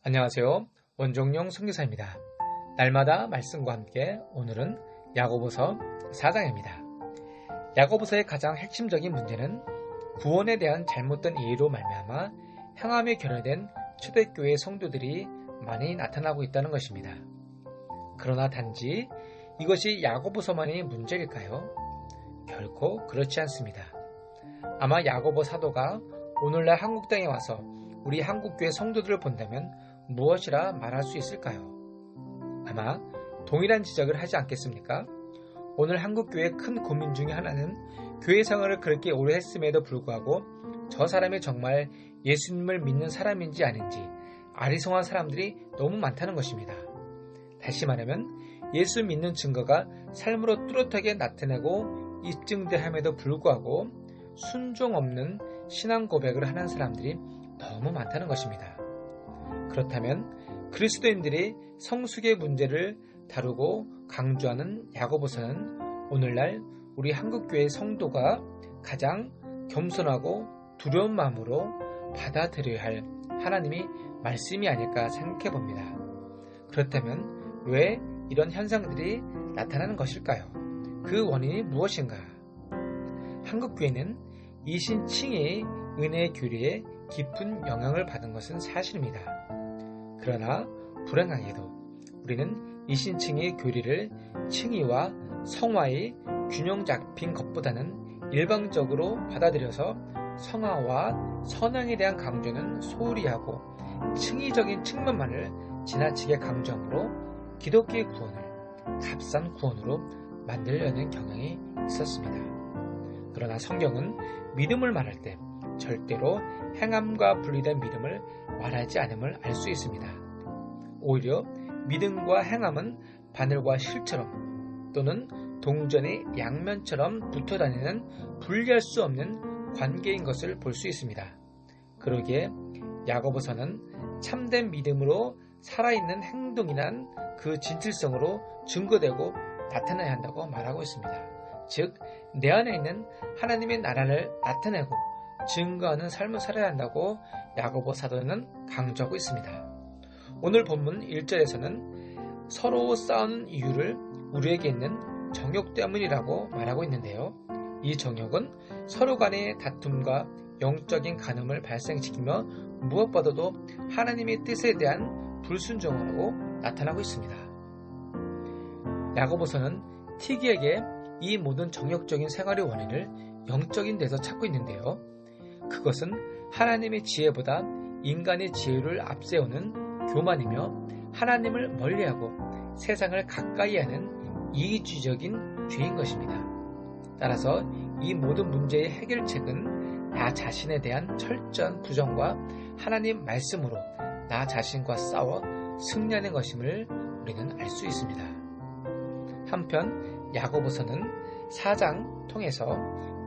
안녕하세요. 원종용 선교사입니다. 날마다 말씀과 함께 오늘은 야고보서 4장입니다. 야고보서의 가장 핵심적인 문제는 구원에 대한 잘못된 이해로 말미암아 행함에 결여된 초대교회 성도들이 많이 나타나고 있다는 것입니다. 그러나 단지 이것이 야고보서만의 문제일까요? 결코 그렇지 않습니다. 아마 야고보 사도가 오늘날 한국 땅에 와서 우리 한국교회 성도들을 본다면 무엇이라 말할 수 있을까요? 아마 동일한 지적을 하지 않겠습니까? 오늘 한국교회의 큰 고민 중에 하나는 교회 생활을 그렇게 오래 했음에도 불구하고 저 사람이 정말 예수님을 믿는 사람인지 아닌지 아리송한 사람들이 너무 많다는 것입니다. 다시 말하면 예수 믿는 증거가 삶으로 뚜렷하게 나타나고 입증됨에도 불구하고 순종 없는 신앙 고백을 하는 사람들이 너무 많다는 것입니다. 그렇다면 그리스도인들이 성숙의 문제를 다루고 강조하는 야고보서는 오늘날 우리 한국교회 성도가 가장 겸손하고 두려운 마음으로 받아들여야 할 하나님의 말씀이 아닐까 생각해 봅니다. 그렇다면 왜 이런 현상들이 나타나는 것일까요? 그 원인이 무엇인가? 한국교회는 이신칭의 은혜의 교리에 깊은 영향을 받은 것은 사실입니다. 그러나 불행하게도 우리는 이신칭의 교리를 칭의와 성화의 균형 잡힌 것보다는 일방적으로 받아들여서 성화와 선행에 대한 강조는 소홀히 하고 칭의적인 측면만을 지나치게 강조함으로 기독교의 구원을 값싼 구원으로 만들려는 경향이 있었습니다. 그러나 성경은 믿음을 말할 때 절대로 행함과 분리된 믿음을 말하지 않음을 알 수 있습니다. 오히려 믿음과 행함은 바늘과 실처럼 또는 동전의 양면처럼 붙어다니는 분리할 수 없는 관계인 것을 볼 수 있습니다. 그러기에 야고보서는 참된 믿음으로 살아있는 행동이란 그 진실성으로 증거되고 나타나야 한다고 말하고 있습니다. 즉, 내 안에 있는 하나님의 나라를 나타내고 증거하는 삶을 살아야 한다고 야고보 사도는 강조하고 있습니다. 오늘 본문 1절에서는 서로 싸우는 이유를 우리에게 있는 정욕 때문이라고 말하고 있는데요. 이 정욕은 서로 간의 다툼과 영적인 간음을 발생시키며 무엇보다도 하나님의 뜻에 대한 불순종으로 나타나고 있습니다. 야고보서는 특이하게 이 모든 정욕적인 생활의 원인을 영적인 데서 찾고 있는데요. 그것은 하나님의 지혜보다 인간의 지혜를 앞세우는 교만이며 하나님을 멀리하고 세상을 가까이하는 이기주의적인 죄인 것입니다. 따라서 이 모든 문제의 해결책은 나 자신에 대한 철저한 부정과 하나님 말씀으로 나 자신과 싸워 승리하는 것임을 우리는 알 수 있습니다. 한편 야고보서는 4장 통해서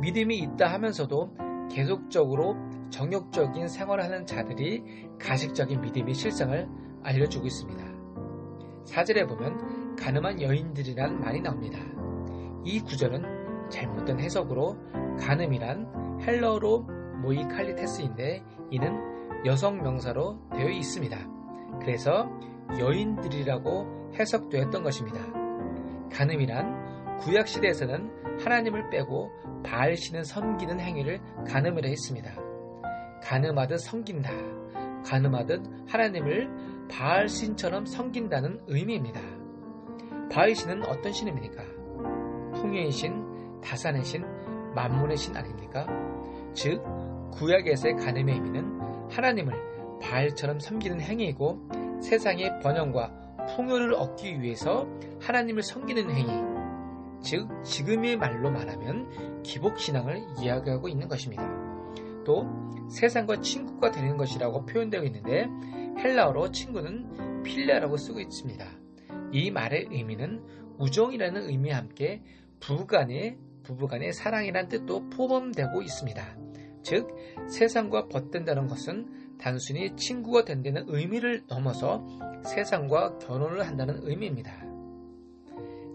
믿음이 있다 하면서도 계속적으로 정욕적인 생활을 하는 자들이 가식적인 믿음의 실상을 알려주고 있습니다. 4절에 보면 가늠한 여인들이란 말이 나옵니다. 이 구절은 잘못된 해석으로 가늠이란 헬러어로 모이칼리테스인데 이는 여성 명사로 되어 있습니다. 그래서 여인들이라고 해석되었던 것입니다. 가늠이란 구약시대에서는 하나님을 빼고 바알 신을 섬기는 행위를 가늠이라 했습니다. 가늠하듯 섬긴다, 가늠하듯 하나님을 바알 신처럼 섬긴다는 의미입니다. 바알 신은 어떤 신입니까? 풍요의 신, 다산의 신, 만문의 신 아닙니까? 즉 구약에서의 가늠의 의미는 하나님을 바알처럼 섬기는 행위이고 세상의 번영과 풍요를 얻기 위해서 하나님을 섬기는 행위, 즉 지금의 말로 말하면 기복신앙을 이야기하고 있는 것입니다. 또 세상과 친구가 되는 것이라고 표현되어 있는데 헬라어로 친구는 필레라고 쓰고 있습니다. 이 말의 의미는 우정이라는 의미와 함께 부부간의 사랑이라는 뜻도 포함되고 있습니다. 즉 세상과 벗된다는 것은 단순히 친구가 된다는 의미를 넘어서 세상과 결혼을 한다는 의미입니다.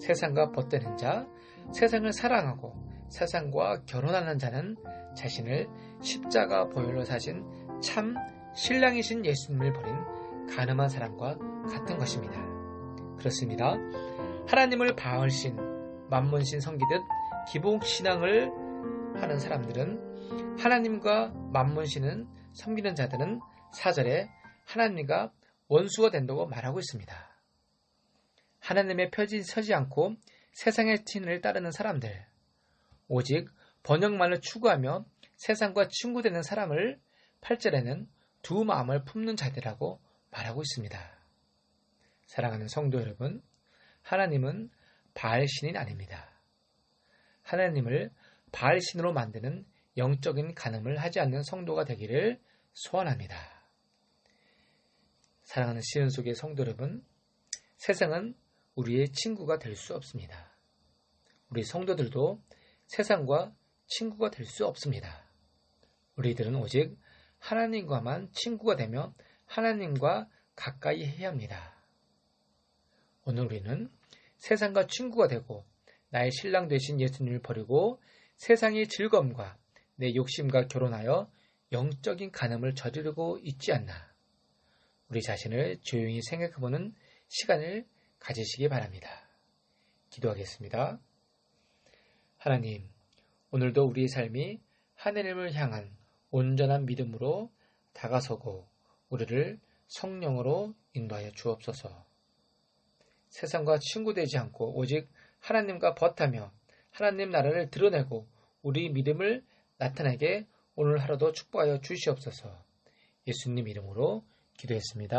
세상과 벗되는 자, 세상을 사랑하고 세상과 결혼하는 자는 자신을 십자가 보혈로 사신 참 신랑이신 예수님을 버린 간음한 사람과 같은 것입니다. 그렇습니다. 하나님을 바알신, 만몬신 섬기듯 기복신앙을 하는 사람들은 하나님과 만몬신은 섬기는 자들은 4절에 하나님과 원수가 된다고 말하고 있습니다. 하나님의 표지 서지 않고 세상의 진리를 따르는 사람들, 오직 번영만을 추구하며 세상과 친구되는 사람을 8절에는 두 마음을 품는 자들이라고 말하고 있습니다. 사랑하는 성도 여러분, 하나님은 바알신이 아닙니다. 하나님을 바알신으로 만드는 영적인 간음을 하지 않는 성도가 되기를 소원합니다. 사랑하는 시은 속의 성도 여러분, 세상은 우리의 친구가 될 수 없습니다. 우리 성도들도 세상과 친구가 될 수 없습니다. 우리들은 오직 하나님과만 친구가 되며 하나님과 가까이 해야 합니다. 오늘 우리는 세상과 친구가 되고 나의 신랑 되신 예수님을 버리고 세상의 즐거움과 내 욕심과 결혼하여 영적인 간음을 저지르고 있지 않나. 우리 자신을 조용히 생각해보는 시간을 가지시기 바랍니다. 기도하겠습니다. 하나님, 오늘도 우리의 삶이 하나님을 향한 온전한 믿음으로 다가서고 우리를 성령으로 인도하여 주옵소서. 세상과 친구되지 않고 오직 하나님과 벗하며 하나님 나라를 드러내고 우리 믿음을 나타내게 오늘 하루도 축복하여 주시옵소서. 예수님 이름으로 기도했습니다.